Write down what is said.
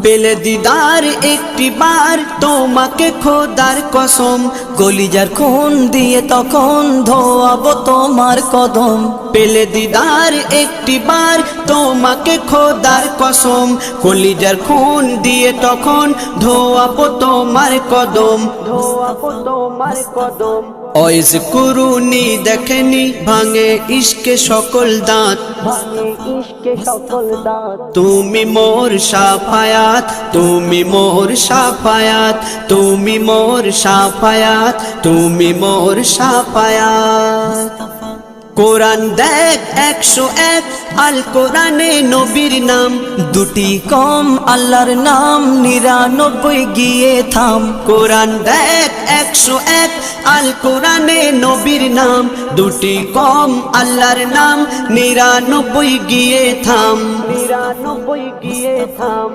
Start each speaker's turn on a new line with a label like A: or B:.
A: পেলে দিদার একটি বার তোমাকে খোদার কসম, কলিজার খুন দিয়ে তখন ধোয়াবো তোমার কদম। পেলে দিদার একটি বার তোমাকে খোদার কসম, কলিজার খুন দিয়ে তখন ধোয়াবো তোমার কদম, ধোয়াবো তোমার কদম। ওয়াইজ কুরুনি দেখেনি ভাঙে ইশকে সকল দাঁত, ভাঙে ইশকে সকল দাঁত। তুমি মোর শাফায়াত, তুমি মোর শাফায়াত, তুমি মোর শাফায়াত, তুমি মোর শাফায়াত। কোরআন দেখ 101 আল কোরআনে নবীর নাম, দুটি কম আল্লাহর নাম 99 গিয়ে থাম। কোরআন দেখ 101 আল কোরআনে নবীর নাম, দুটি কম আল্লাহর নাম 99 গিয়ে থাম, 99 গিয়ে থাম।